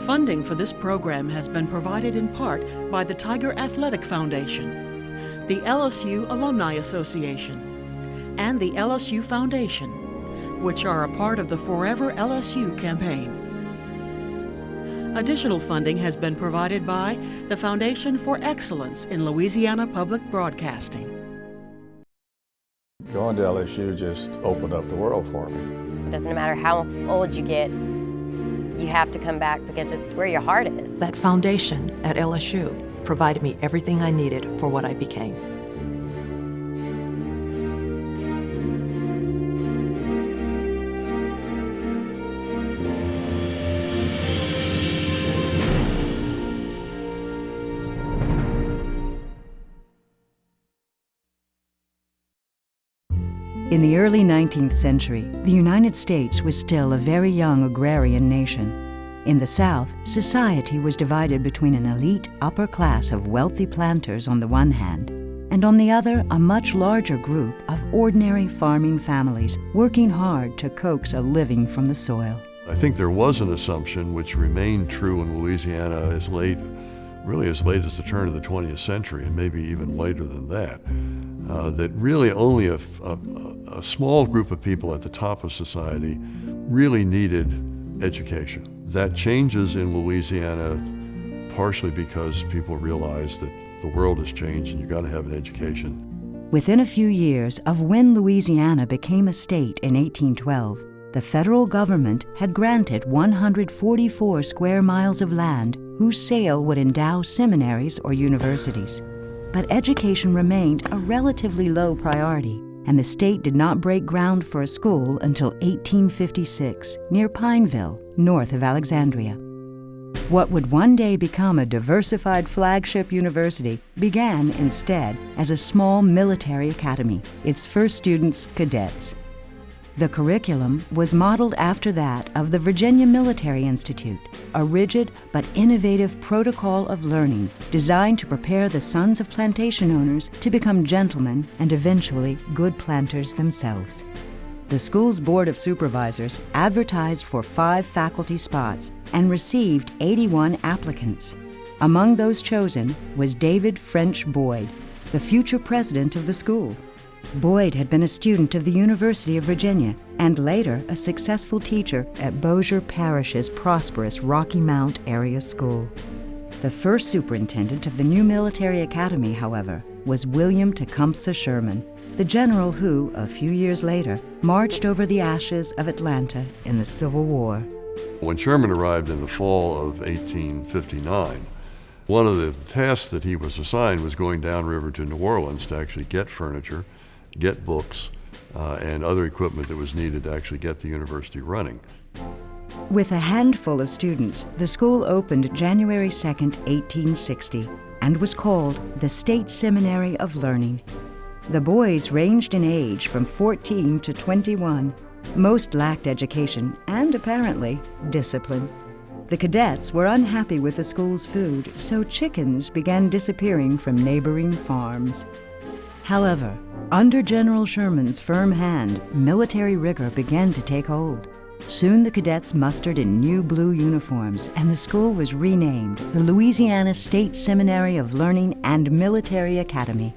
Funding for this program has been provided in part by the Tiger Athletic Foundation, the LSU Alumni Association, and the LSU Foundation, which are a part of the Forever LSU campaign. Additional funding has been provided by the Foundation for Excellence in Louisiana Public Broadcasting. Going to LSU just opened up the world for me. It doesn't matter how old you get, you have to come back because it's where your heart is. That foundation at LSU provided me everything I needed for what I became. In the early 19th century, the United States was still a very young agrarian nation. In the South, society was divided between an elite upper class of wealthy planters on the one hand, and on the other, a much larger group of ordinary farming families working hard to coax a living from the soil. I think there was an assumption which remained true in Louisiana as late as the turn of the 20th century, and maybe even later than that. That really only a small group of people at the top of society really needed education. That changes in Louisiana partially because people realize that the world has changed and you got to have an education. Within a few years of when Louisiana became a state in 1812, the federal government had granted 144 square miles of land whose sale would endow seminaries or universities. But education remained a relatively low priority, and the state did not break ground for a school until 1856 near Pineville, north of Alexandria. What would one day become a diversified flagship university began instead as a small military academy, its first students cadets. The curriculum was modeled after that of the Virginia Military Institute, a rigid but innovative protocol of learning designed to prepare the sons of plantation owners to become gentlemen and eventually good planters themselves. The school's Board of Supervisors advertised for 5 faculty spots and received 81 applicants. Among those chosen was David French Boyd, the future president of the school. Boyd had been a student of the University of Virginia and later a successful teacher at Bossier Parish's prosperous Rocky Mount area school. The first superintendent of the new military academy, however, was William Tecumseh Sherman, the general who, a few years later, marched over the ashes of Atlanta in the Civil War. When Sherman arrived in the fall of 1859, one of the tasks that he was assigned was going downriver to New Orleans to actually get furniture, get books, and other equipment that was needed to actually get the university running. With a handful of students, the school opened January 2, 1860, and was called the State Seminary of Learning. The boys ranged in age from 14 to 21. Most lacked education and, apparently, discipline. The cadets were unhappy with the school's food, so chickens began disappearing from neighboring farms. However, under General Sherman's firm hand, military rigor began to take hold. Soon the cadets mustered in new blue uniforms, and the school was renamed the Louisiana State Seminary of Learning and Military Academy.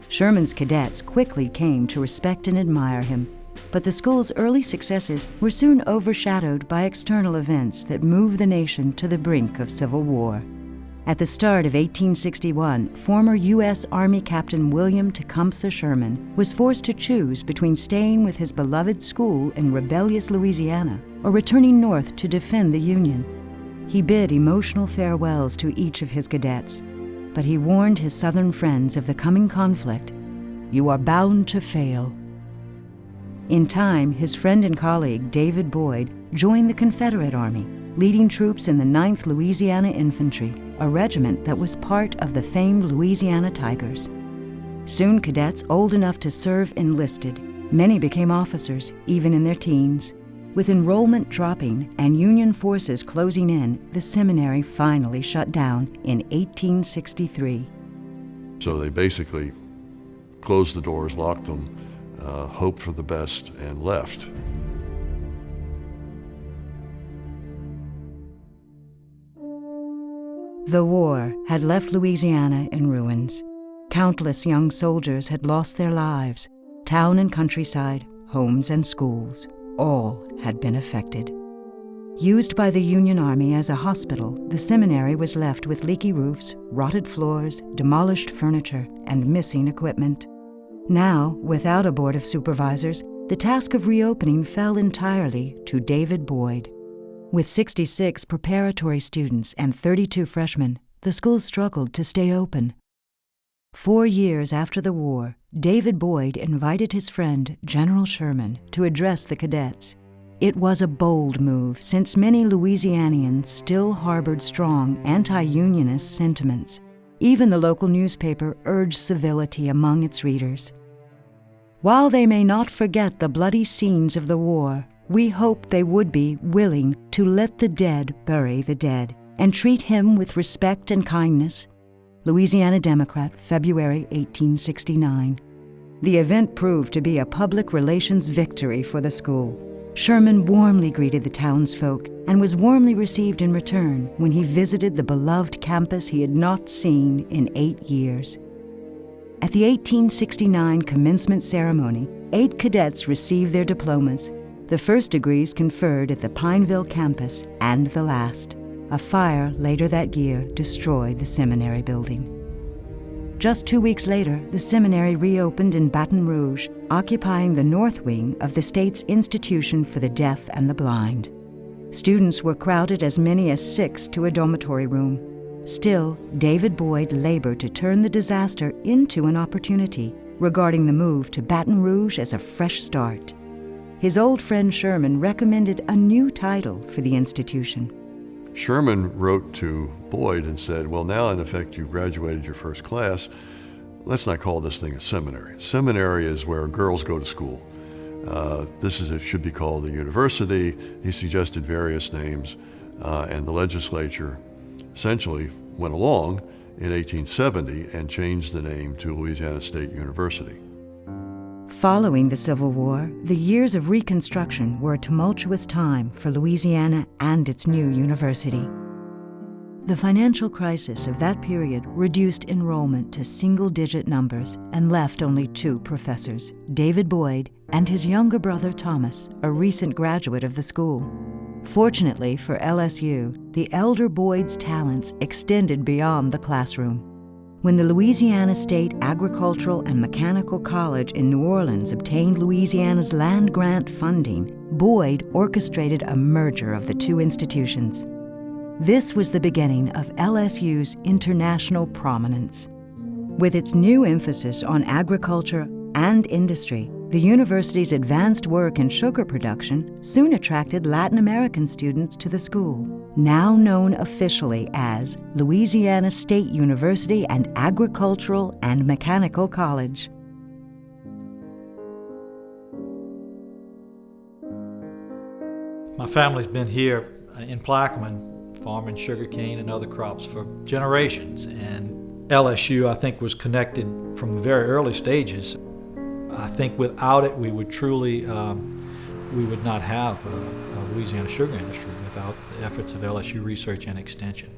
Sherman's cadets quickly came to respect and admire him, but the school's early successes were soon overshadowed by external events that moved the nation to the brink of civil war. At the start of 1861, former U.S. Army Captain William Tecumseh Sherman was forced to choose between staying with his beloved school in rebellious Louisiana or returning north to defend the Union. He bid emotional farewells to each of his cadets, but he warned his Southern friends of the coming conflict. "You are bound to fail." In time, his friend and colleague, David Boyd, joined the Confederate Army, leading troops in the 9th Louisiana Infantry, a regiment that was part of the famed Louisiana Tigers. Soon cadets old enough to serve enlisted. Many became officers, even in their teens. With enrollment dropping and Union forces closing in, the seminary finally shut down in 1863. So they basically closed the doors, locked them, hoped for the best, and left. The war had left Louisiana in ruins. Countless young soldiers had lost their lives. Town and countryside, homes and schools, all had been affected. Used by the Union Army as a hospital, the seminary was left with leaky roofs, rotted floors, demolished furniture, and missing equipment. Now, without a board of supervisors, the task of reopening fell entirely to David Boyd. With 66 preparatory students and 32 freshmen, the school struggled to stay open. 4 years after the war, David Boyd invited his friend, General Sherman, to address the cadets. It was a bold move, since many Louisianians still harbored strong anti-unionist sentiments. Even the local newspaper urged civility among its readers. While they may not forget the bloody scenes of the war, we hope they would be willing to let the dead bury the dead and treat him with respect and kindness. Louisiana Democrat, February 1869. The event proved to be a public relations victory for the school. Sherman warmly greeted the townsfolk and was warmly received in return when he visited the beloved campus he had not seen in 8 years. At the 1869 commencement ceremony, 8 cadets received their diplomas, the first degrees conferred at the Pineville campus and the last. A fire later that year destroyed the seminary building. Just 2 weeks later, the seminary reopened in Baton Rouge, occupying the north wing of the state's Institution for the Deaf and the Blind. Students were crowded as many as 6 to a dormitory room. Still, David Boyd labored to turn the disaster into an opportunity, regarding the move to Baton Rouge as a fresh start. His old friend Sherman recommended a new title for the institution. Sherman wrote to Boyd and said, well, now in effect you graduated your first class. Let's not call this thing a seminary. Seminary is where girls go to school. It should be called a university. He suggested various names, and the legislature essentially went along in 1870 and changed the name to Louisiana State University. Following the Civil War, the years of Reconstruction were a tumultuous time for Louisiana and its new university. The financial crisis of that period reduced enrollment to single-digit numbers and left only 2 professors, David Boyd and his younger brother Thomas, a recent graduate of the school. Fortunately for LSU, the elder Boyd's talents extended beyond the classroom. When the Louisiana State Agricultural and Mechanical College in New Orleans obtained Louisiana's land grant funding, Boyd orchestrated a merger of the 2 institutions. This was the beginning of LSU's international prominence. With its new emphasis on agriculture and industry, the university's advanced work in sugar production soon attracted Latin American students to the school, now known officially as Louisiana State University and Agricultural and Mechanical College. My family's been here in Plaquemine, farming sugarcane and other crops for generations, and LSU, I think, was connected from very early stages. I think without it, we would not have a Louisiana sugar industry without the efforts of LSU Research and Extension.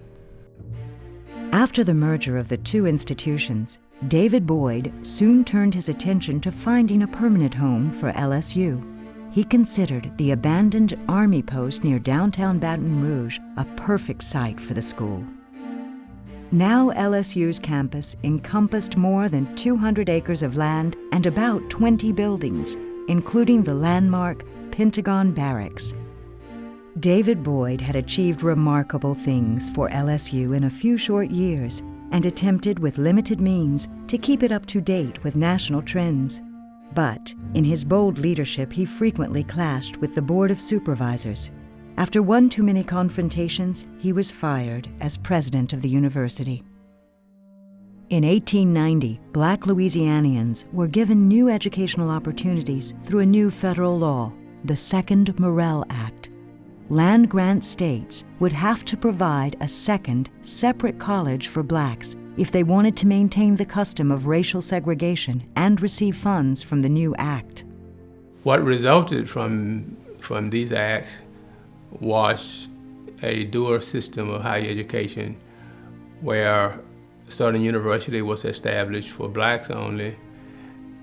After the merger of the 2 institutions, David Boyd soon turned his attention to finding a permanent home for LSU. He considered the abandoned Army post near downtown Baton Rouge a perfect site for the school. Now LSU's campus encompassed more than 200 acres of land and about 20 buildings, including the landmark Pentagon Barracks. David Boyd had achieved remarkable things for LSU in a few short years and attempted with limited means to keep it up to date with national trends. But in his bold leadership, he frequently clashed with the Board of Supervisors. After one too many confrontations, he was fired as president of the university. In 1890, Black Louisianians were given new educational opportunities through a new federal law, the Second Morrill Act. Land-grant states would have to provide a second, separate college for blacks if they wanted to maintain the custom of racial segregation and receive funds from the new act. What resulted from these acts was a dual system of higher education where Southern University was established for blacks only,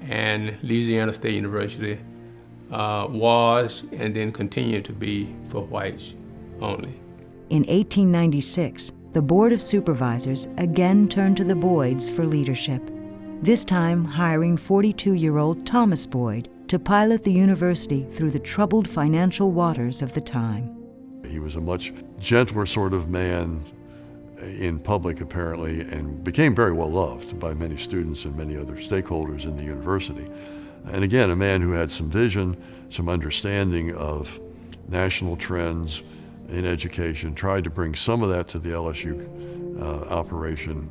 and Louisiana State University was and then continued to be for whites only. In 1896, the Board of Supervisors again turned to the Boyds for leadership, this time hiring 42-year-old Thomas Boyd to pilot the university through the troubled financial waters of the time. He was a much gentler sort of man in public, apparently, and became very well loved by many students and many other stakeholders in the university. And again, a man who had some vision, some understanding of national trends in education, tried to bring some of that to the LSU operation.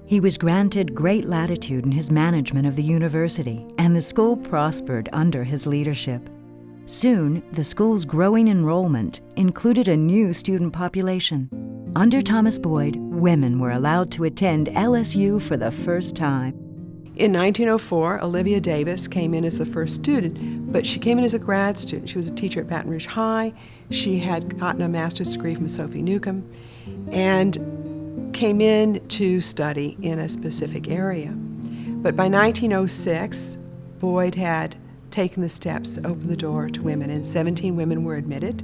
He was granted great latitude in his management of the university, and the school prospered under his leadership. Soon, the school's growing enrollment included a new student population. Under Thomas Boyd, women were allowed to attend LSU for the first time. In 1904, Olivia Davis came in as the first student, but she came in as a grad student. She was a teacher at Baton Rouge High. She had gotten a master's degree from Sophie Newcomb and came in to study in a specific area. But by 1906, Boyd had taken the steps to open the door to women, and 17 women were admitted,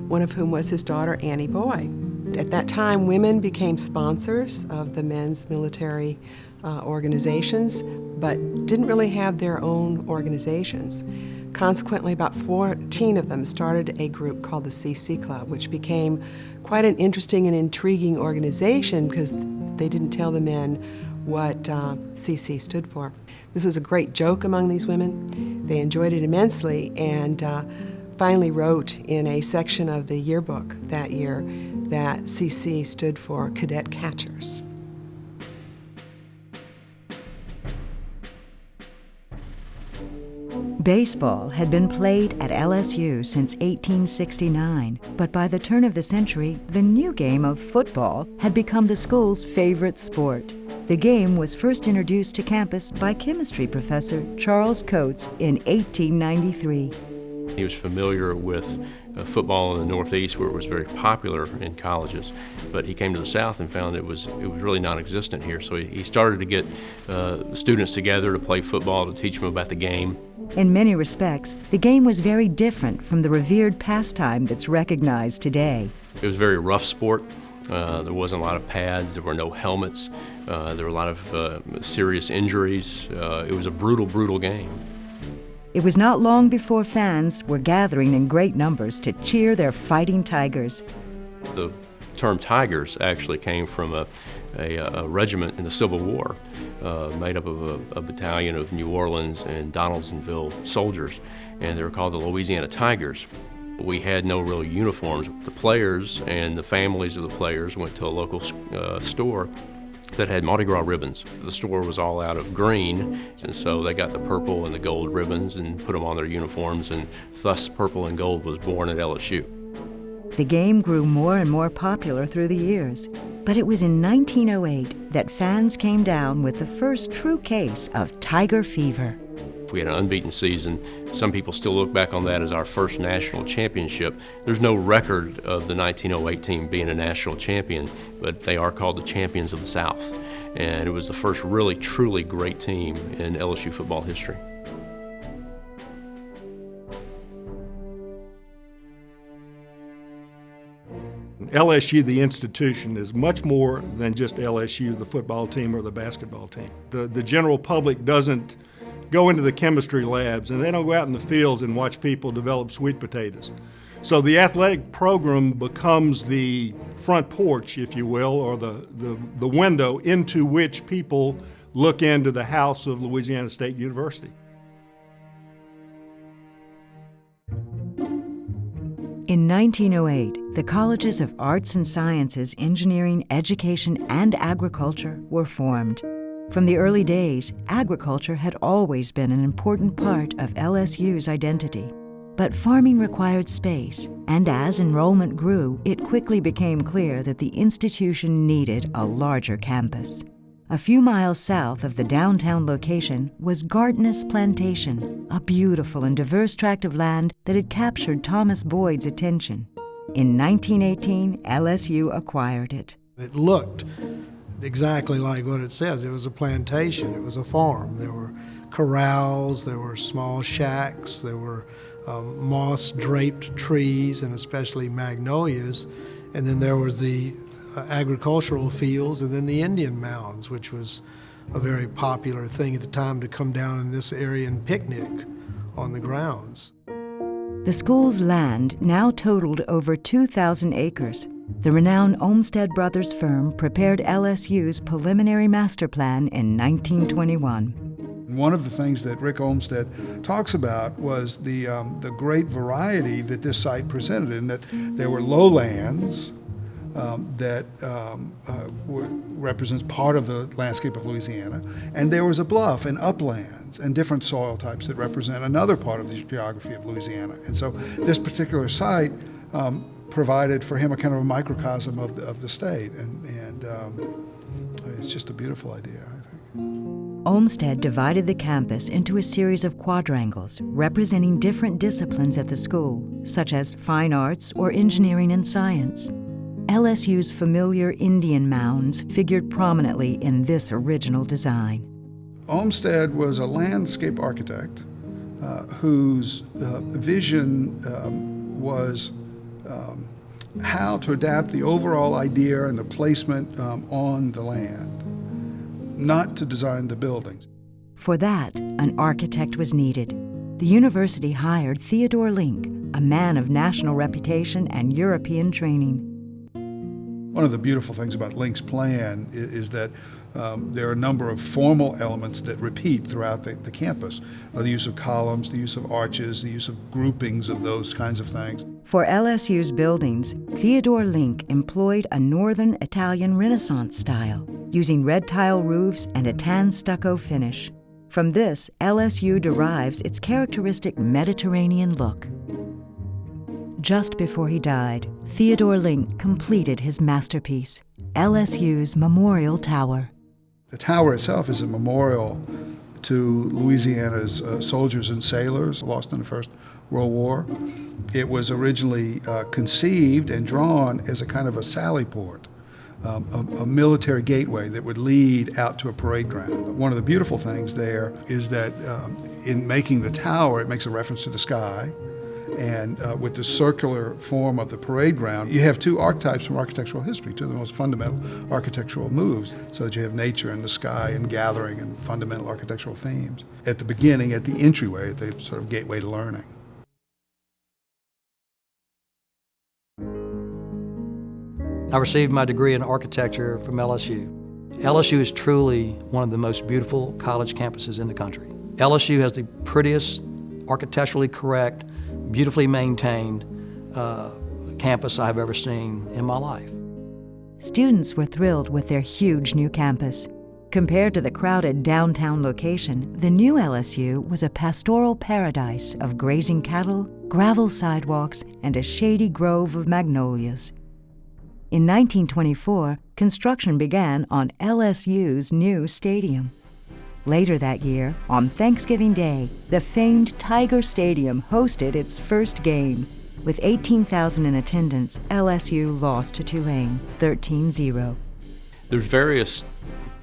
one of whom was his daughter, Annie Boyd. At that time, women became sponsors of the men's military organizations, but didn't really have their own organizations. Consequently, about 14 of them started a group called the CC Club, which became quite an interesting and intriguing organization because they didn't tell the men what CC stood for. This was a great joke among these women. They enjoyed it immensely and finally wrote in a section of the yearbook that year that CC stood for Cadet Catchers. Baseball had been played at LSU since 1869, but by the turn of the century, the new game of football had become the school's favorite sport. The game was first introduced to campus by chemistry professor Charles Coates in 1893. He was familiar with football in the Northeast, where it was very popular in colleges, but he came to the South and found it was really non-existent here. So he started to get students together to play football, to teach them about the game. In many respects, the game was very different from the revered pastime that's recognized today. It was a very rough sport. There wasn't a lot of pads, there were no helmets, there were a lot of serious injuries. It was a brutal, brutal game. It was not long before fans were gathering in great numbers to cheer their fighting Tigers. The term Tigers actually came from a regiment in the Civil War, made up of a battalion of New Orleans and Donaldsonville soldiers, and they were called the Louisiana Tigers. We had no real uniforms. The players and the families of the players went to a local store that had Mardi Gras ribbons. The store was all out of green, and so they got the purple and the gold ribbons and put them on their uniforms, and thus purple and gold was born at LSU. The game grew more and more popular through the years, but it was in 1908 that fans came down with the first true case of Tiger fever. We had an unbeaten season. Some people still look back on that as our first national championship. There's no record of the 1908 team being a national champion, but they are called the champions of the South. And it was the first really, truly great team in LSU football history. LSU, the institution, is much more than just LSU, the football team or the basketball team. The general public doesn't go into the chemistry labs, and they don't go out in the fields and watch people develop sweet potatoes. So the athletic program becomes the front porch, if you will, or the window into which people look into the house of Louisiana State University. In 1908, the colleges of Arts and Sciences, Engineering, Education, and Agriculture were formed. From the early days, agriculture had always been an important part of LSU's identity. But farming required space, and as enrollment grew, it quickly became clear that the institution needed a larger campus. A few miles south of the downtown location was Gardenous Plantation, a beautiful and diverse tract of land that had captured Thomas Boyd's attention. In 1918, LSU acquired it. It looked exactly like what it says. It was a plantation. It was a farm. There were corrals, there were small shacks, there were moss-draped trees, and especially magnolias. And then there was the agricultural fields, and then the Indian mounds, which was a very popular thing at the time to come down in this area and picnic on the grounds. The school's land now totaled over 2,000 acres. The renowned Olmsted Brothers firm prepared LSU's preliminary master plan in 1921. One of the things that Rick Olmsted talks about was the great variety that this site presented, in that there were lowlands that represents part of the landscape of Louisiana, and there was a bluff and uplands and different soil types that represent another part of the geography of Louisiana. And so this particular site provided for him a kind of a microcosm of the state, and it's just a beautiful idea, I think. Olmsted divided the campus into a series of quadrangles representing different disciplines at the school, such as fine arts or engineering and science. LSU's familiar Indian mounds figured prominently in this original design. Olmsted was a landscape architect whose vision was how to adapt the overall idea and the placement on the land, not to design the buildings. For that, an architect was needed. The university hired Theodore Link, a man of national reputation and European training. One of the beautiful things about Link's plan is that there are a number of formal elements that repeat throughout the campus. The use of columns, the use of arches, the use of groupings of those kinds of things. For LSU's buildings, Theodore Link employed a Northern Italian Renaissance style, using red tile roofs and a tan stucco finish. From this, LSU derives its characteristic Mediterranean look. Just before he died, Theodore Link completed his masterpiece, LSU's Memorial Tower. The tower itself is a memorial to Louisiana's soldiers and sailors lost in the First World War. It was originally conceived and drawn as a kind of a sally port, a military gateway that would lead out to a parade ground. One of the beautiful things there is that in making the tower, it makes a reference to the sky. And with the circular form of the parade ground, you have two archetypes from architectural history, two of the most fundamental architectural moves, so that you have nature and the sky and gathering and fundamental architectural themes. At the beginning, at the entryway, at the sort of gateway to learning. I received my degree in architecture from LSU. LSU is truly one of the most beautiful college campuses in the country. LSU has the prettiest, architecturally correct, beautifully maintained campus I've ever seen in my life. Students were thrilled with their huge new campus. Compared to the crowded downtown location, the new LSU was a pastoral paradise of grazing cattle, gravel sidewalks, and a shady grove of magnolias. In 1924, construction began on LSU's new stadium. Later that year, on Thanksgiving Day, the famed Tiger Stadium hosted its first game. With 18,000 in attendance, LSU lost to Tulane, 13-0. There's various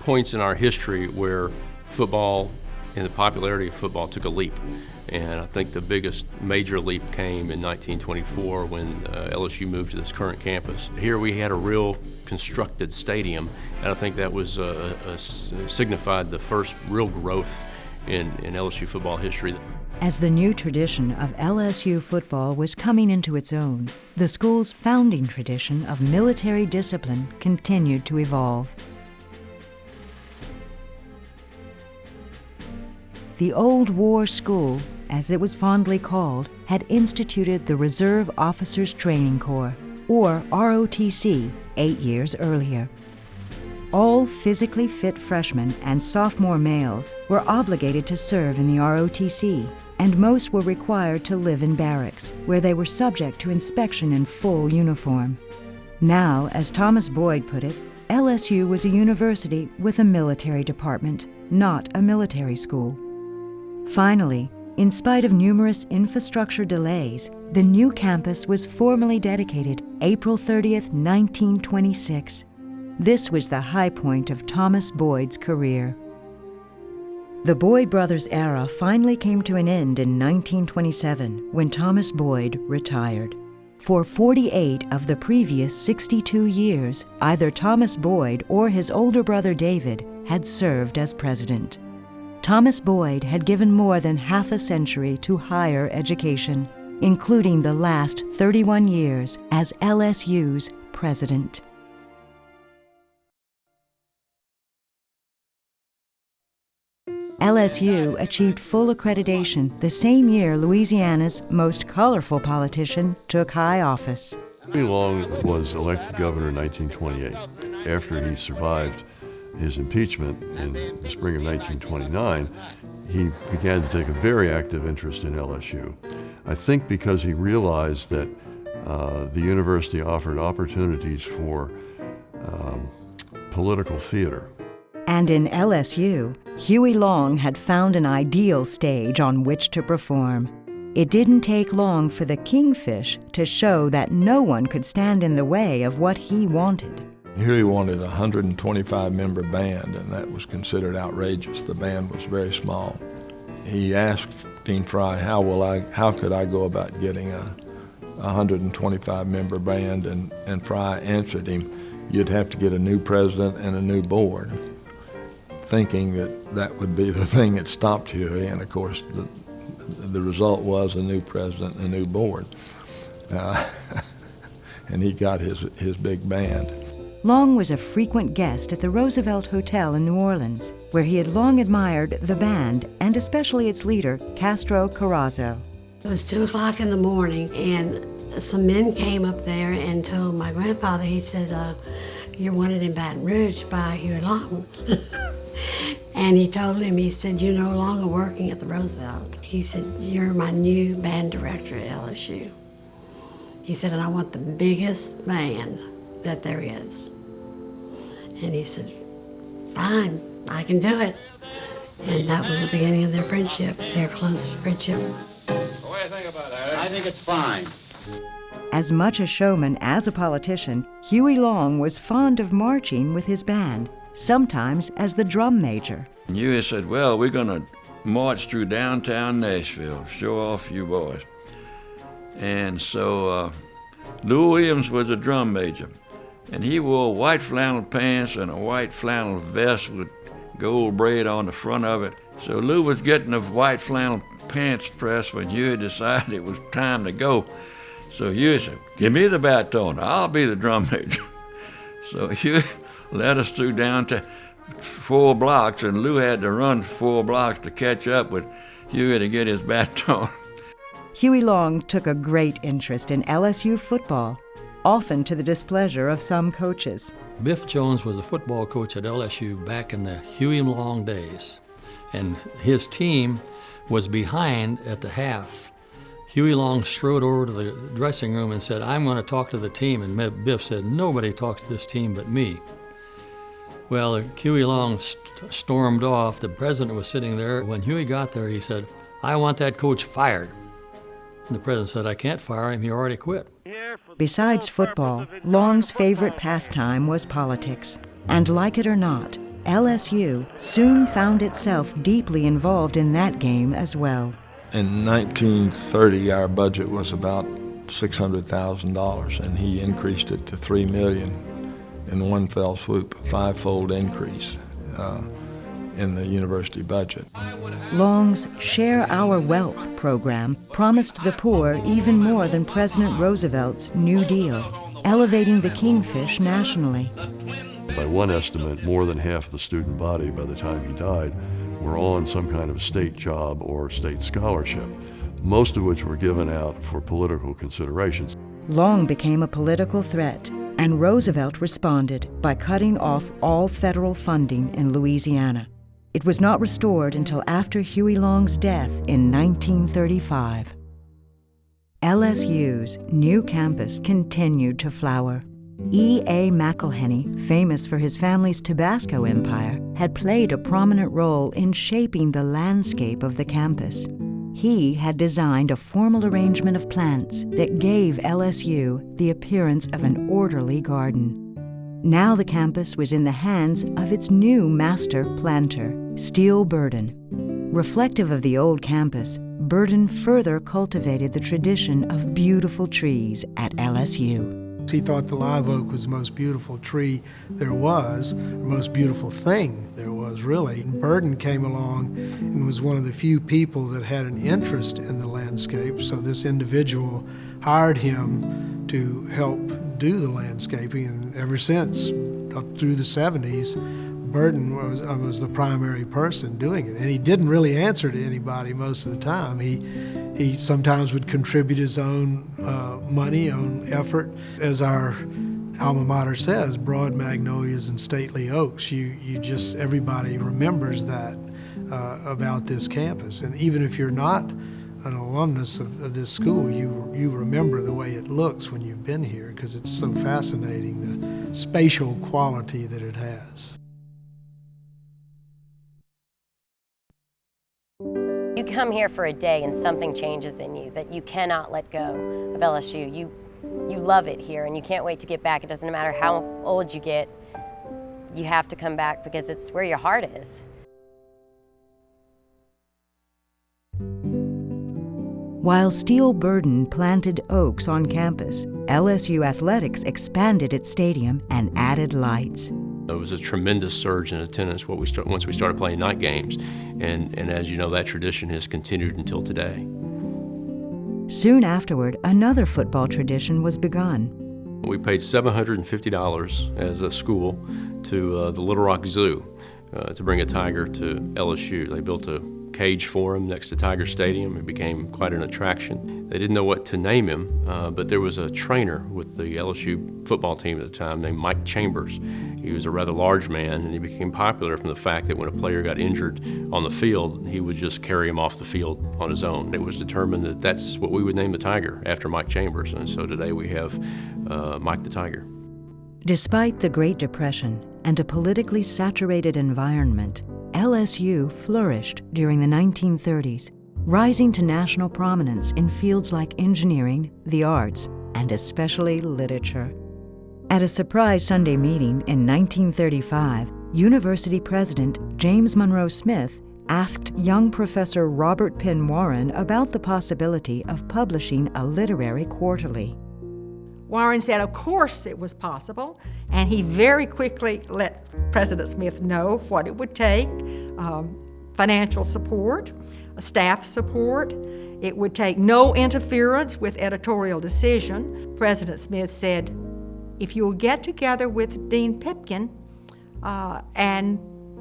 points in our history where football and the popularity of football took a leap. And I think the biggest major leap came in 1924 when LSU moved to this current campus. Here we had a real constructed stadium, and I think that was signified the first real growth in LSU football history. As the new tradition of LSU football was coming into its own, the school's founding tradition of military discipline continued to evolve. The Old War School, as it was fondly called, had instituted the Reserve Officers Training Corps, or ROTC, 8 years earlier. All physically fit freshmen and sophomore males were obligated to serve in the ROTC, and most were required to live in barracks, where they were subject to inspection in full uniform. Now, as Thomas Boyd put it, LSU was a university with a military department, not a military school. Finally, in spite of numerous infrastructure delays, the new campus was formally dedicated April 30th, 1926. This was the high point of Thomas Boyd's career. The Boyd brothers' era finally came to an end in 1927 when Thomas Boyd retired. For 48 of the previous 62 years, either Thomas Boyd or his older brother David had served as president. Thomas Boyd had given more than half a century to higher education, including the last 31 years as LSU's president. LSU achieved full accreditation the same year Louisiana's most colorful politician took high office. Huey Long was elected governor in 1928. After he survived his impeachment in the spring of 1929, he began to take a very active interest in LSU. I think because he realized that the university offered opportunities for political theater. And in LSU, Huey Long had found an ideal stage on which to perform. It didn't take long for the Kingfish to show that no one could stand in the way of what he wanted. Huey wanted a 125-member band, and that was considered outrageous. The band was very small. He asked Dean Frey, how could I go about getting a 125-member band? And Frey answered him, you'd have to get a new president and a new board, thinking that would be the thing that stopped Huey. And of course, the result was a new president and a new board. And he got his big band. Long was a frequent guest at the Roosevelt Hotel in New Orleans, where he had long admired the band and especially its leader, Castro Carrazo. It was 2 o'clock in the morning, and some men came up there and told my grandfather, he said, you're wanted in Baton Rouge by Huey Long. And he told him, he said, you're no longer working at the Roosevelt. He said, you're my new band director at LSU. He said, and I want the biggest band that there is. And he said, fine, I can do it. And that was the beginning of their friendship, their close friendship. What do you think about that? I think it's fine. As much a showman as a politician, Huey Long was fond of marching with his band, sometimes as the drum major. Huey said, well, we're going to march through downtown Nashville, show off you boys. And so Lou Williams was a drum major, and he wore white flannel pants and a white flannel vest with gold braid on the front of it. So Lou was getting the white flannel pants pressed when Huey decided it was time to go. So Huey said, give me the baton, I'll be the drum major. So Huey led us through downtown 4 blocks, and Lou had to run 4 blocks to catch up with Huey to get his baton. Huey Long took a great interest in LSU football, often to the displeasure of some coaches. Biff Jones was a football coach at LSU back in the Huey Long days, and his team was behind at the half. Huey Long strode over to the dressing room and said, I'm going to talk to the team, and Biff said, nobody talks to this team but me. Well, Huey Long stormed off. The president was sitting there. When Huey got there, he said, I want that coach fired. And the president said, I can't fire him, he already quit. Besides football, Long's favorite pastime was politics. And like it or not, LSU soon found itself deeply involved in that game as well. In 1930, our budget was about $600,000, and he increased it to $3 million in one fell swoop, a 5-fold increase in the university budget. Long's Share Our Wealth program promised the poor even more than President Roosevelt's New Deal, elevating the Kingfish nationally. By one estimate, more than half the student body by the time he died were on some kind of state job or state scholarship, most of which were given out for political considerations. Long became a political threat, and Roosevelt responded by cutting off all federal funding in Louisiana. It was not restored until after Huey Long's death in 1935. LSU's new campus continued to flower. E.A. McElhenney, famous for his family's Tabasco empire, had played a prominent role in shaping the landscape of the campus. He had designed a formal arrangement of plants that gave LSU the appearance of an orderly garden. Now the campus was in the hands of its new master planter, Steele Burden. Reflective of the old campus, Burden further cultivated the tradition of beautiful trees at LSU. He thought the live oak was the most beautiful tree there was, the most beautiful thing there was, really. And Burden came along and was one of the few people that had an interest in the landscape, so this individual hired him to help do the landscaping, and ever since, up through the 70s, Burden was the primary person doing it. And he didn't really answer to anybody most of the time. He sometimes would contribute his own money, own effort. As our alma mater says, broad magnolias and stately oaks. Everybody remembers that about this campus. And even if you're not an alumnus of this school, you remember the way it looks when you've been here, because it's so fascinating, the spatial quality that it has. You come here for a day and something changes in you that you cannot let go of LSU. You love it here and you can't wait to get back. It doesn't matter how old you get, you have to come back because it's where your heart is. While Steele Burden planted oaks on campus, LSU athletics expanded its stadium and added lights. There was a tremendous surge in attendance once we started playing night games, and as you know, that tradition has continued until today. Soon afterward, another football tradition was begun. We paid $750 as a school to the Little Rock Zoo to bring a tiger to LSU. They built a cage for him next to Tiger Stadium. It became quite an attraction. They didn't know what to name him, but there was a trainer with the LSU football team at the time named Mike Chambers. He was a rather large man, and he became popular from the fact that when a player got injured on the field, he would just carry him off the field on his own. It was determined that that's what we would name the tiger, after Mike Chambers, and so today we have Mike the Tiger. Despite the Great Depression and a politically saturated environment, LSU flourished during the 1930s, rising to national prominence in fields like engineering, the arts, and especially literature. At a surprise Sunday meeting in 1935, University President James Monroe Smith asked young Professor Robert Penn Warren about the possibility of publishing a literary quarterly. Warren said, of course it was possible, and he very quickly let President Smith know what it would take, financial support, staff support. It would take no interference with editorial decision. President Smith said, if you'll get together with Dean Pipkin and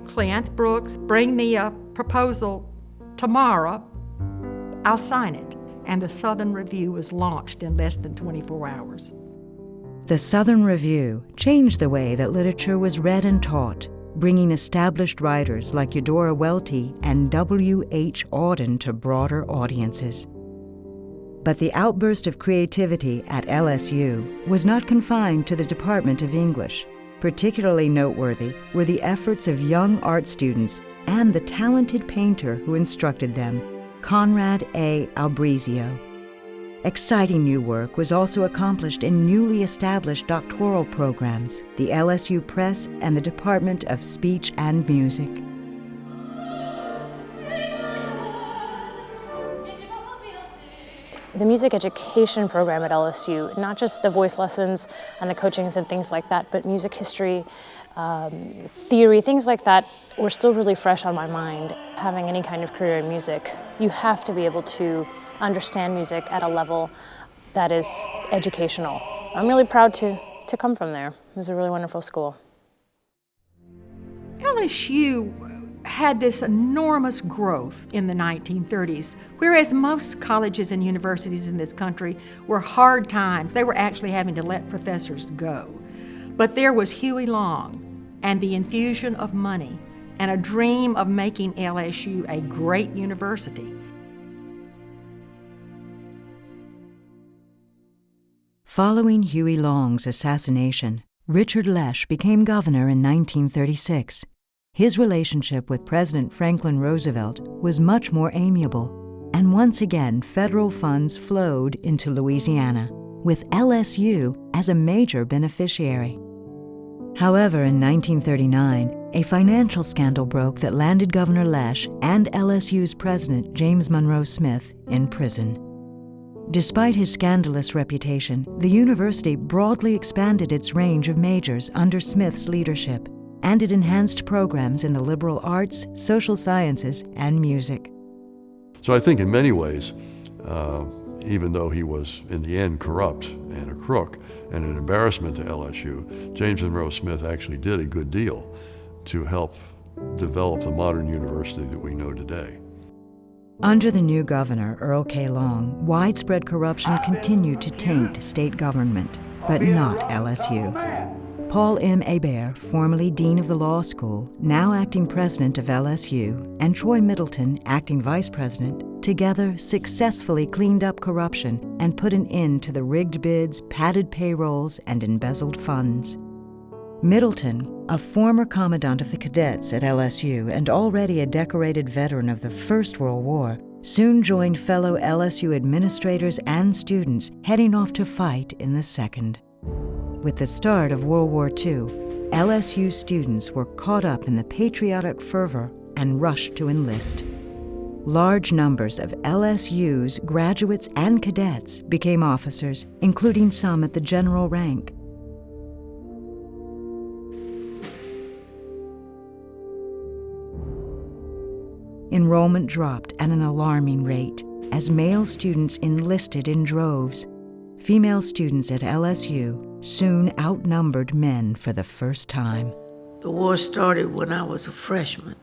Clint Brooks, bring me a proposal tomorrow, I'll sign it. And the Southern Review was launched in less than 24 hours. The Southern Review changed the way that literature was read and taught, bringing established writers like Eudora Welty and W.H. Auden to broader audiences. But the outburst of creativity at LSU was not confined to the Department of English. Particularly noteworthy were the efforts of young art students and the talented painter who instructed them, Conrad A. Albrizio. Exciting new work was also accomplished in newly established doctoral programs, the LSU Press and the Department of Speech and Music. The music education program at LSU, not just the voice lessons and the coachings and things like that, but music history, theory, things like that were still really fresh on my mind. Having any kind of career in music, you have to be able to understand music at a level that is educational. I'm really proud to come from there. It was a really wonderful school. LSU had this enormous growth in the 1930s, whereas most colleges and universities in this country were hard times. They were actually having to let professors go. But there was Huey Long and the infusion of money and a dream of making LSU a great university. Following Huey Long's assassination, Richard Lesh became governor in 1936. His relationship with President Franklin Roosevelt was much more amiable, and once again federal funds flowed into Louisiana, with LSU as a major beneficiary. However, in 1939, a financial scandal broke that landed Governor Lesh and LSU's president, James Monroe Smith, in prison. Despite his scandalous reputation, the university broadly expanded its range of majors under Smith's leadership, and it enhanced programs in the liberal arts, social sciences, and music. So I think in many ways, even though he was in the end corrupt and a crook and an embarrassment to LSU, James Monroe Smith actually did a good deal to help develop the modern university that we know today. Under the new governor, Earl K. Long, widespread corruption continued to taint state government, but not LSU. Paul M. Hebert, formerly dean of the law school, now acting president of LSU, and Troy Middleton, acting vice president, together successfully cleaned up corruption and put an end to the rigged bids, padded payrolls, and embezzled funds. Middleton, a former commandant of the cadets at LSU and already a decorated veteran of the First World War, soon joined fellow LSU administrators and students heading off to fight in the Second. With the start of World War II, LSU students were caught up in the patriotic fervor and rushed to enlist. Large numbers of LSU's graduates and cadets became officers, including some at the general rank. Enrollment dropped at an alarming rate as male students enlisted in droves. Female students at LSU soon outnumbered men for the first time. The war started when I was a freshman,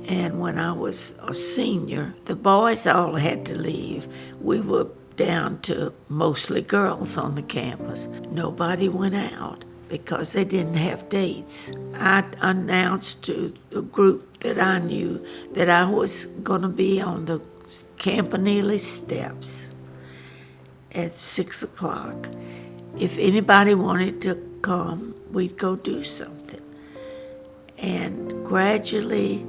and when I was a senior, the boys all had to leave. We were down to mostly girls on the campus. Nobody went out because they didn't have dates. I announced to a group that I knew that I was going to be on the Campanile steps at 6 o'clock. If anybody wanted to come, we'd go do something. And gradually,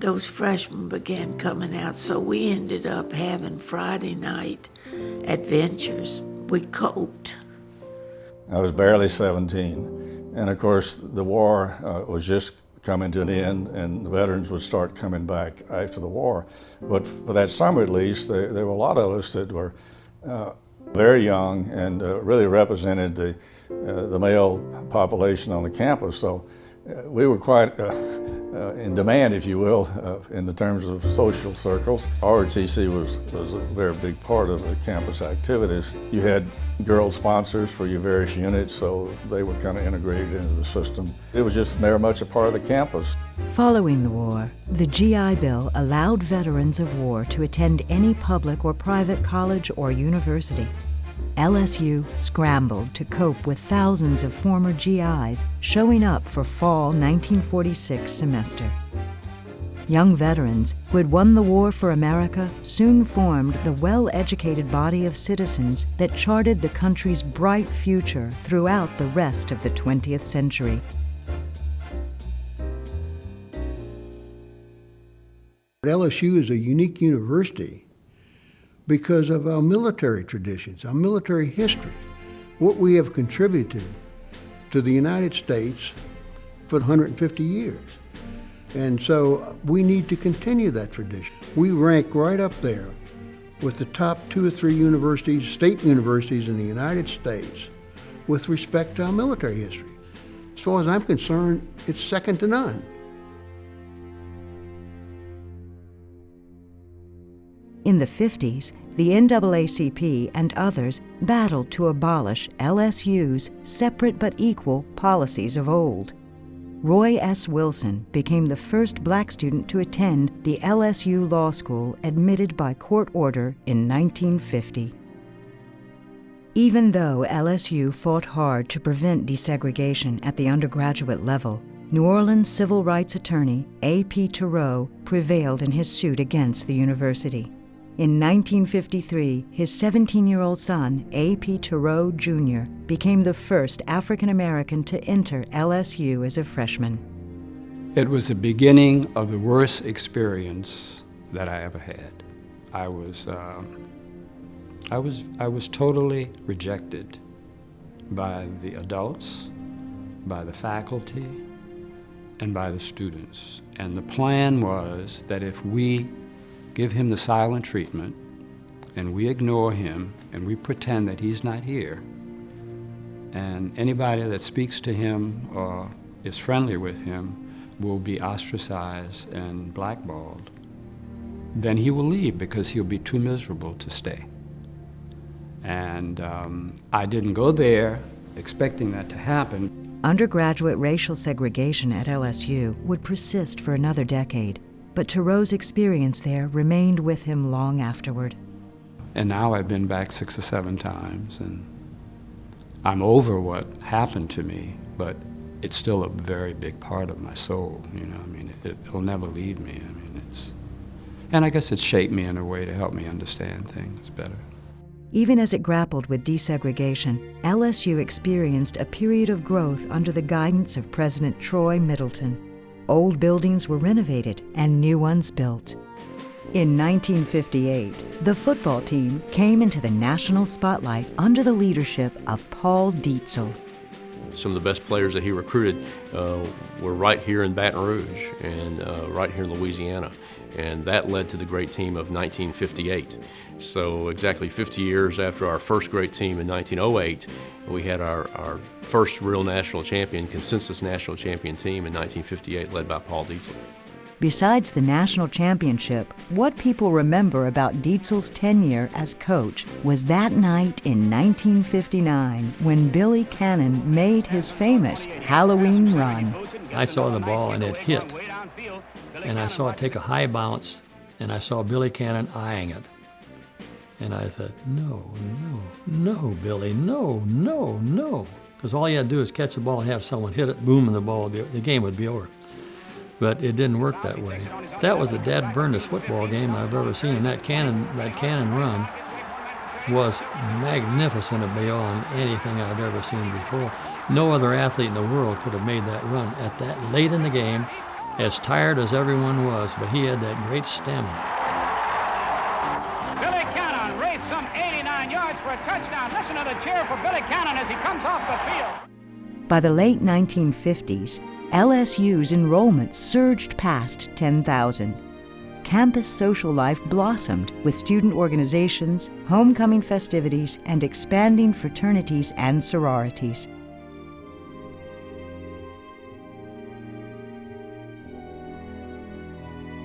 those freshmen began coming out, so we ended up having Friday night adventures. We coped. I was barely 17, and of course the war was just coming to an end, and the veterans would start coming back after the war. But for that summer at least, there were a lot of us that were very young and really represented the male population on the campus. So we were quite in demand, if you will, in the terms of social circles. ROTC was a very big part of the campus activities. You had girl sponsors for your various units, so they were kind of integrated into the system. It was just very much a part of the campus. Following the war, the GI Bill allowed veterans of war to attend any public or private college or university. LSU scrambled to cope with thousands of former GIs showing up for fall 1946 semester. Young veterans who had won the war for America soon formed the well-educated body of citizens that charted the country's bright future throughout the rest of the 20th century. LSU is a unique university because of our military traditions, our military history, what we have contributed to the United States for 150 years. And so we need to continue that tradition. We rank right up there with the top 2 or 3 universities, state universities in the United States with respect to our military history. As far as I'm concerned, it's second to none. In the 50s, the NAACP and others battled to abolish LSU's separate but equal policies of old. Roy S. Wilson became the first black student to attend the LSU Law School, admitted by court order in 1950. Even though LSU fought hard to prevent desegregation at the undergraduate level, New Orleans civil rights attorney A.P. Turow prevailed in his suit against the university. In 1953, his 17-year-old son, A.P. Turow Jr., became the first African-American to enter LSU as a freshman. It was the beginning of the worst experience that I ever had. I was totally rejected by the adults, by the faculty, and by the students. And the plan was that if we give him the silent treatment, and we ignore him, and we pretend that he's not here, and anybody that speaks to him or is friendly with him will be ostracized and blackballed, then he will leave because he'll be too miserable to stay. And I didn't go there expecting that to happen. Undergraduate racial segregation at LSU would persist for another decade, but Thoreau's experience there remained with him long afterward. And now I've been back 6 or 7 times, and I'm over what happened to me, but it's still a very big part of my soul, you know. I mean, it'll never leave me. I mean, and I guess it shaped me in a way to help me understand things better. Even as it grappled with desegregation, LSU experienced a period of growth under the guidance of President Troy Middleton. Old buildings were renovated and new ones built. In 1958, the football team came into the national spotlight under the leadership of Paul Dietzel. Some of the best players that he recruited were right here in Baton Rouge and right here in Louisiana. And that led to the great team of 1958. So exactly 50 years after our first great team in 1908, we had our first real national champion, consensus national champion team in 1958, led by Paul Dietzel. Besides the national championship, what people remember about Dietzel's tenure as coach was that night in 1959 when Billy Cannon made his famous Halloween run. I saw the ball and it hit, and I saw it take a high bounce, and I saw Billy Cannon eyeing it. And I thought, no, Billy, no. Because all you had to do is catch the ball and have someone hit it, boom, and the game would be over. But it didn't work that way. That was the dad-burnedest football game I've ever seen, and that cannon run was magnificent and beyond anything I've ever seen before. No other athlete in the world could have made that run at that late in the game, as tired as everyone was, but he had that great stamina. Billy Cannon raced some 89 yards for a touchdown. Listen to the cheer for Billy Cannon as he comes off the field. By the late 1950s, LSU's enrollment surged past 10,000. Campus social life blossomed with student organizations, homecoming festivities, and expanding fraternities and sororities.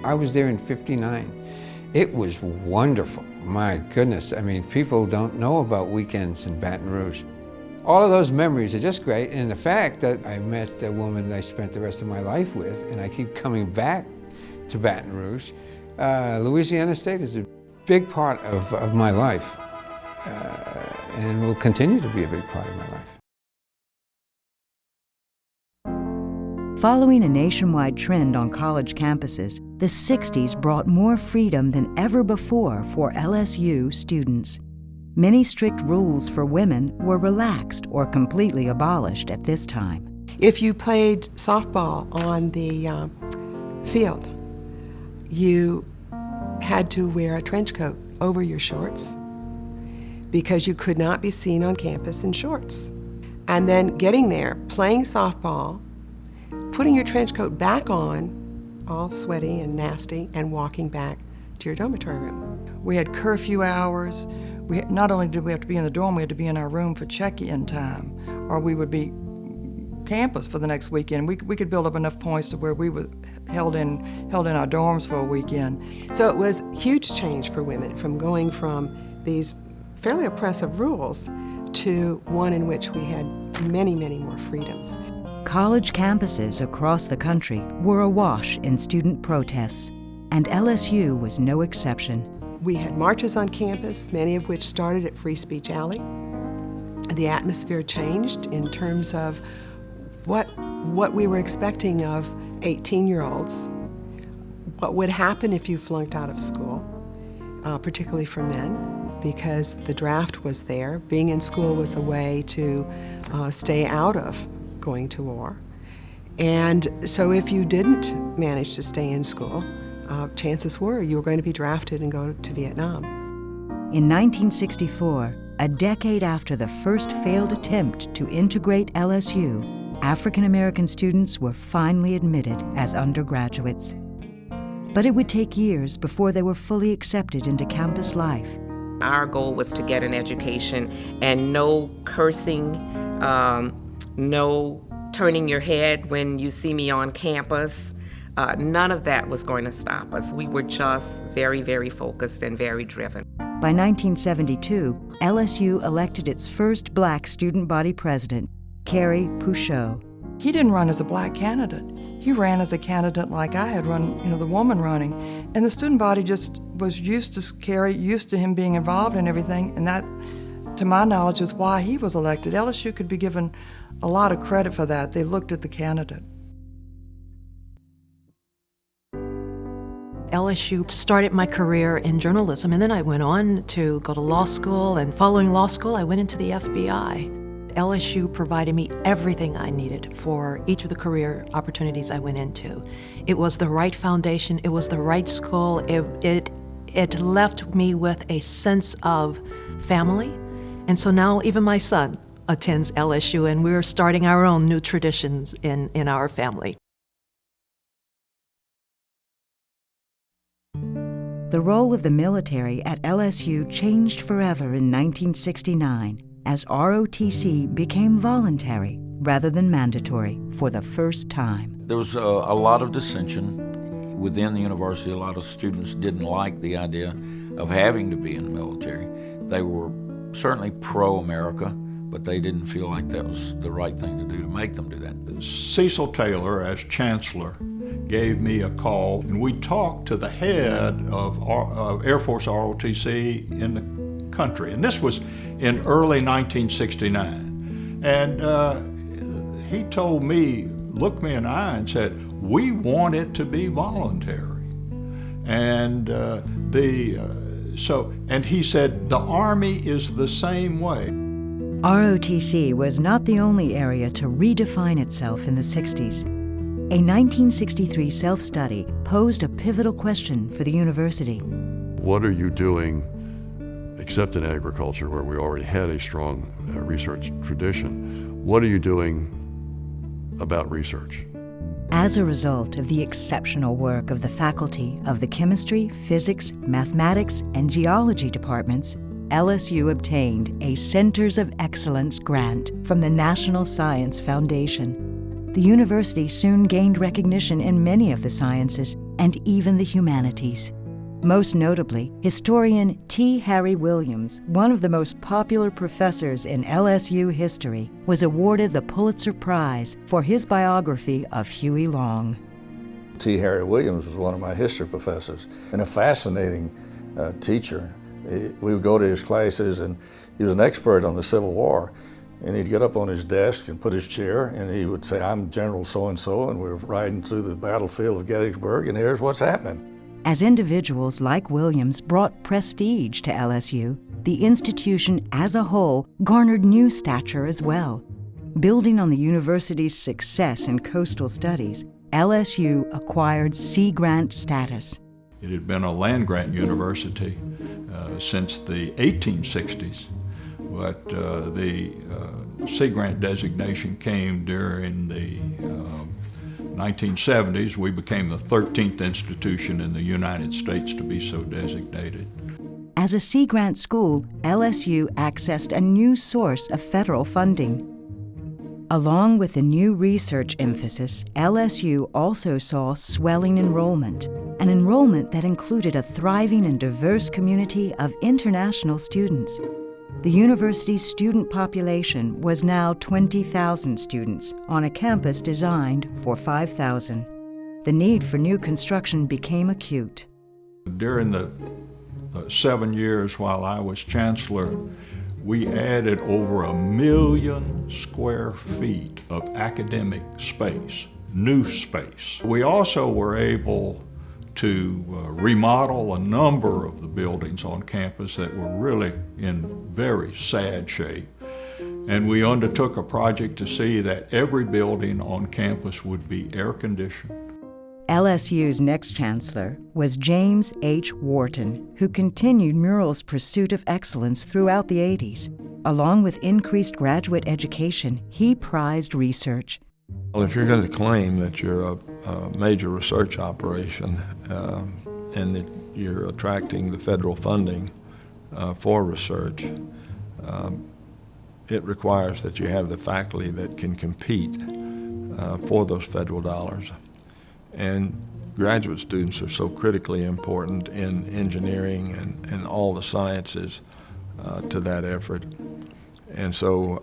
I was there in '59. It was wonderful. My goodness, I mean, people don't know about weekends in Baton Rouge. All of those memories are just great, and the fact that I met the woman I spent the rest of my life with, and I keep coming back to Baton Rouge. Louisiana State is a big part of my life, and will continue to be a big part of my life. Following a nationwide trend on college campuses, the 60s brought more freedom than ever before for LSU students. Many strict rules for women were relaxed or completely abolished at this time. If you played softball on the field, you had to wear a trench coat over your shorts because you could not be seen on campus in shorts. And then getting there, playing softball, putting your trench coat back on, all sweaty and nasty, and walking back to your dormitory room. We had curfew hours. Not only did we have to be in the dorm, we had to be in our room for check-in time, or we would be campus for the next weekend. We could build up enough points to where we were held in our dorms for a weekend. So it was a huge change for women from going from these fairly oppressive rules to one in which we had many, many more freedoms. College campuses across the country were awash in student protests, and LSU was no exception. We had marches on campus, many of which started at Free Speech Alley. The atmosphere changed in terms of what we were expecting of 18-year-olds, what would happen if you flunked out of school, particularly for men, because the draft was there. Being in school was a way to stay out of going to war. And so if you didn't manage to stay in school, chances were you were going to be drafted and go to Vietnam. In 1964, a decade after the first failed attempt to integrate LSU, African American students were finally admitted as undergraduates. But it would take years before they were fully accepted into campus life. Our goal was to get an education, and no cursing, no turning your head when you see me on campus. None of that was going to stop us. We were just very, very focused and very driven. By 1972, LSU elected its first black student body president, Carrie Pouchot. He didn't run as a black candidate. He ran as a candidate like I had run, the woman running. And the student body just was used to Carrie, used to him being involved in everything, and that, to my knowledge, is why he was elected. LSU could be given a lot of credit for that. They looked at the candidate. LSU started my career in journalism, and then I went on to go to law school, and following law school, I went into the FBI. LSU provided me everything I needed for each of the career opportunities I went into. It was the right foundation, it was the right school, it left me with a sense of family, and so now even my son attends LSU, and we're starting our own new traditions in our family. The role of the military at LSU changed forever in 1969 as ROTC became voluntary rather than mandatory for the first time. There was a lot of dissension within the university. A lot of students didn't like the idea of having to be in the military. They were certainly pro-America, but they didn't feel like that was the right thing to do to make them do that. Cecil Taylor, as chancellor, gave me a call, and we talked to the head of Air Force ROTC in the country. And this was in early 1969. And he told me, looked me in the eye and said, we want it to be voluntary. And and he said, the Army is the same way. ROTC was not the only area to redefine itself in the 60s. A 1963 self-study posed a pivotal question for the university. What are you doing, except in agriculture, where we already had a strong research tradition, what are you doing about research? As a result of the exceptional work of the faculty of the chemistry, physics, mathematics, and geology departments, LSU obtained a Centers of Excellence grant from the National Science Foundation. The university soon gained recognition in many of the sciences and even the humanities. Most notably, historian T. Harry Williams, one of the most popular professors in LSU history, was awarded the Pulitzer Prize for his biography of Huey Long. T. Harry Williams was one of my history professors and a fascinating teacher. We would go to his classes, and he was an expert on the Civil War. And he'd get up on his desk and put his chair, and he would say, I'm General so-and-so, and we're riding through the battlefield of Gettysburg, and here's what's happening. As individuals like Williams brought prestige to LSU, the institution as a whole garnered new stature as well. Building on the university's success in coastal studies, LSU acquired Sea Grant status. It had been a land-grant university since the 1860s. But the Sea Grant designation came during the 1970s. We became the 13th institution in the United States to be so designated. As a Sea Grant school, LSU accessed a new source of federal funding. Along with the new research emphasis, LSU also saw swelling enrollment, an enrollment that included a thriving and diverse community of international students. The university's student population was now 20,000 students on a campus designed for 5,000. The need for new construction became acute. During the 7 years while I was chancellor, we added over 1 million square feet of academic space, new space. We also were able to remodel a number of the buildings on campus that were really in very sad shape. And we undertook a project to see that every building on campus would be air-conditioned. LSU's next chancellor was James H. Wharton, who continued Murrell's pursuit of excellence throughout the 80s. Along with increased graduate education, he prized research. Well, if you're going to claim that you're a major research operation and that you're attracting the federal funding for research, it requires that you have the faculty that can compete for those federal dollars. And graduate students are so critically important in engineering and all the sciences to that effort. And so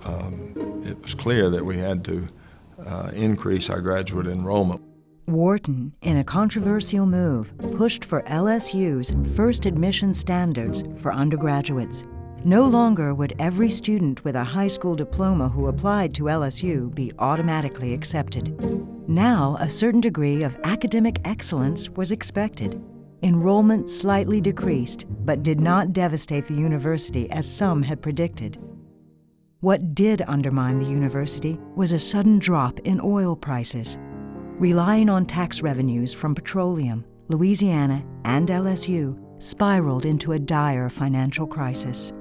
it was clear that we had to increase our graduate enrollment. Wharton, in a controversial move, pushed for LSU's first admission standards for undergraduates. No longer would every student with a high school diploma who applied to LSU be automatically accepted. Now, a certain degree of academic excellence was expected. Enrollment slightly decreased, but did not devastate the university as some had predicted. What did undermine the university was a sudden drop in oil prices. Relying on tax revenues from petroleum, Louisiana and LSU spiraled into a dire financial crisis.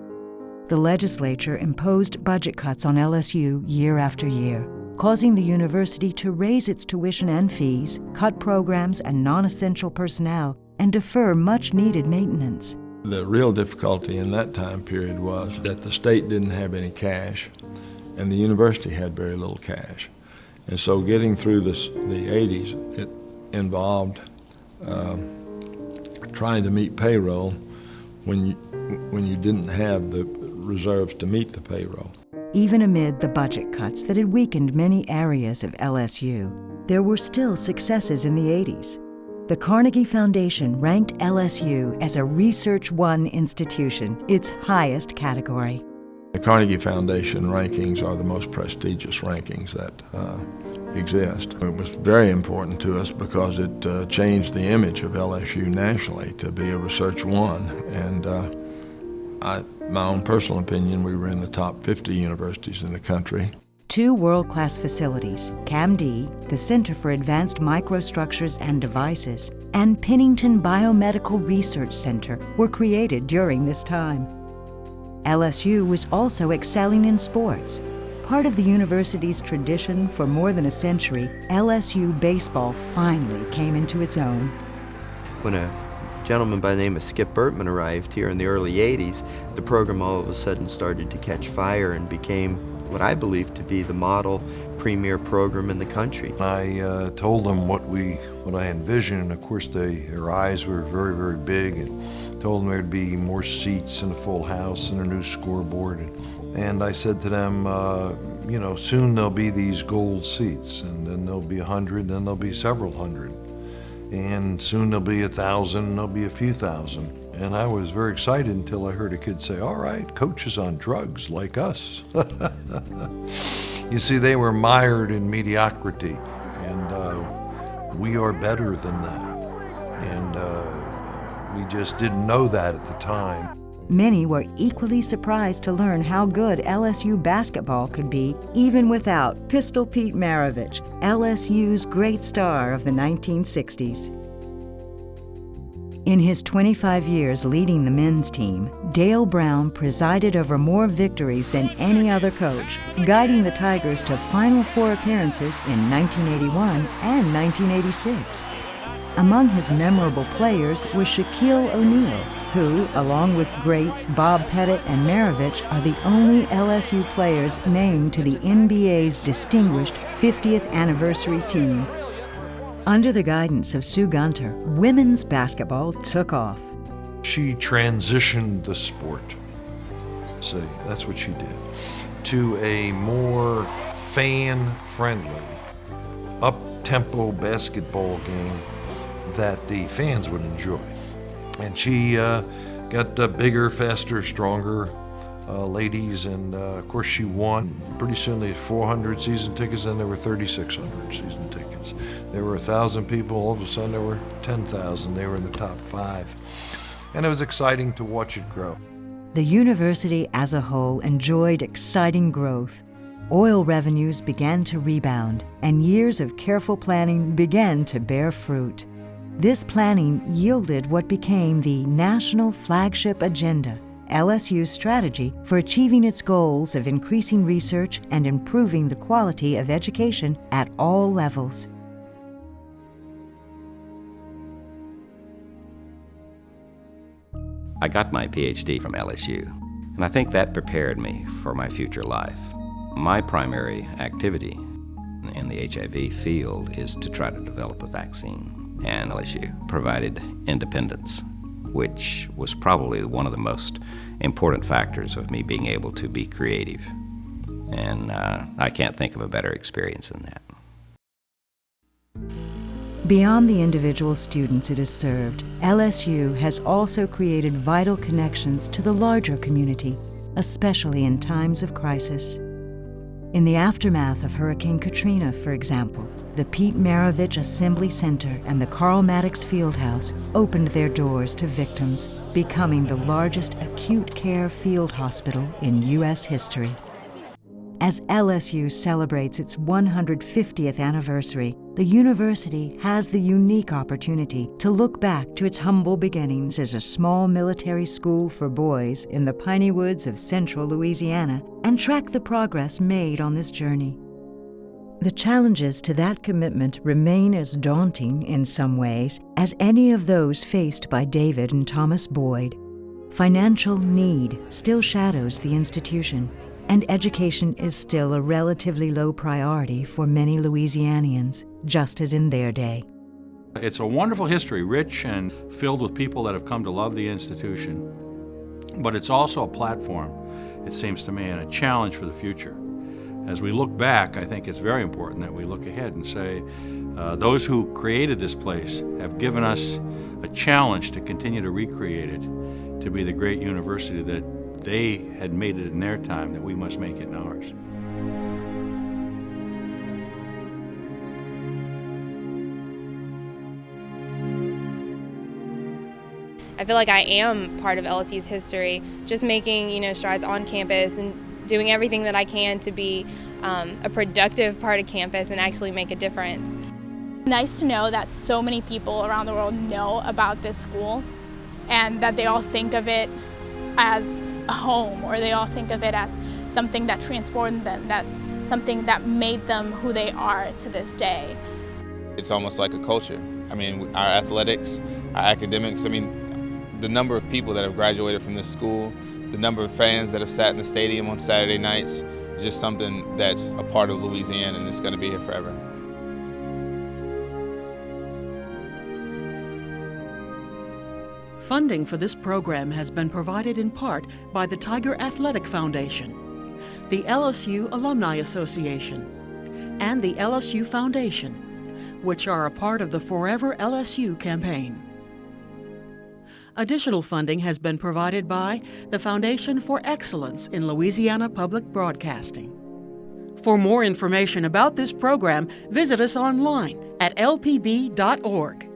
The legislature imposed budget cuts on LSU year after year, causing the university to raise its tuition and fees, cut programs and non-essential personnel, and defer much-needed maintenance. The real difficulty in that time period was that the state didn't have any cash, and the university had very little cash. And so getting through the 80s, it involved trying to meet payroll when you didn't have the reserves to meet the payroll. Even amid the budget cuts that had weakened many areas of LSU, there were still successes in the 80s. The Carnegie Foundation ranked LSU as a Research One institution, its highest category. The Carnegie Foundation rankings are the most prestigious rankings that exist. It was very important to us because it changed the image of LSU nationally to be a Research One. And my own personal opinion, we were in the top 50 universities in the country. 2 world-class facilities, CAMD, the Center for Advanced Microstructures and Devices, and Pennington Biomedical Research Center were created during this time. LSU was also excelling in sports. Part of the university's tradition for more than a century, LSU baseball finally came into its own. When a gentleman by the name of Skip Bertman arrived here in the early 80s, the program all of a sudden started to catch fire and became what I believe to be the model premier program in the country. I told them what I envisioned, and of course their eyes were very, very big, and told them there'd be more seats and a full house and a new scoreboard. And I said to them, soon there'll be these gold seats, and then there'll be 100, then there'll be several hundred. And soon there'll be 1,000, and there'll be a few thousand. And I was very excited until I heard a kid say, "All right, coach is on drugs like us." You see, they were mired in mediocrity, and we are better than that. And we just didn't know that at the time. Many were equally surprised to learn how good LSU basketball could be, even without Pistol Pete Maravich, LSU's great star of the 1960s. In his 25 years leading the men's team, Dale Brown presided over more victories than any other coach, guiding the Tigers to Final Four appearances in 1981 and 1986. Among his memorable players was Shaquille O'Neal, who, along with greats Bob Pettit and Maravich, are the only LSU players named to the NBA's distinguished 50th anniversary team. Under the guidance of Sue Gunter, women's basketball took off. She transitioned the sport, see, that's what she did, to a more fan-friendly, up-tempo basketball game that the fans would enjoy. And she got bigger, faster, stronger ladies, and of course she won. Pretty soon they had 400 season tickets, and there were 3,600 season tickets. There were 1,000 people, all of a sudden there were 10,000. They were in the top 5. And it was exciting to watch it grow. The university as a whole enjoyed exciting growth. Oil revenues began to rebound, and years of careful planning began to bear fruit. This planning yielded what became the National Flagship Agenda, LSU's strategy for achieving its goals of increasing research and improving the quality of education at all levels. I got my PhD from LSU, and I think that prepared me for my future life. My primary activity in the HIV field is to try to develop a vaccine, and LSU provided independence, which was probably one of the most important factors of me being able to be creative. And I can't think of a better experience than that. Beyond the individual students it has served, LSU has also created vital connections to the larger community, especially in times of crisis. In the aftermath of Hurricane Katrina, for example, the Pete Maravich Assembly Center and the Carl Maddox Fieldhouse opened their doors to victims, becoming the largest acute care field hospital in U.S. history. As LSU celebrates its 150th anniversary, the university has the unique opportunity to look back to its humble beginnings as a small military school for boys in the piney woods of central Louisiana and track the progress made on this journey. The challenges to that commitment remain as daunting in some ways as any of those faced by David and Thomas Boyd. Financial need still shadows the institution, and education is still a relatively low priority for many Louisianians, just as in their day. It's a wonderful history, rich and filled with people that have come to love the institution. But it's also a platform, it seems to me, and a challenge for the future. As we look back, I think it's very important that we look ahead and say, those who created this place have given us a challenge to continue to recreate it, to be the great university that they had made it in their time, that we must make it in ours. I feel like I am part of LSU's history, just making, strides on campus and doing everything that I can to be a productive part of campus and actually make a difference. Nice to know that so many people around the world know about this school and that they all think of it as a home, or they all think of it as something that transformed them, that something that made them who they are to this day. It's almost like a culture. I mean, our athletics, our academics, the number of people that have graduated from this school, the number of fans that have sat in the stadium on Saturday nights, is just something that's a part of Louisiana, and it's going to be here forever. Funding for this program has been provided in part by the Tiger Athletic Foundation, the LSU Alumni Association, and the LSU Foundation, which are a part of the Forever LSU campaign. Additional funding has been provided by the Foundation for Excellence in Louisiana Public Broadcasting. For more information about this program, visit us online at lpb.org.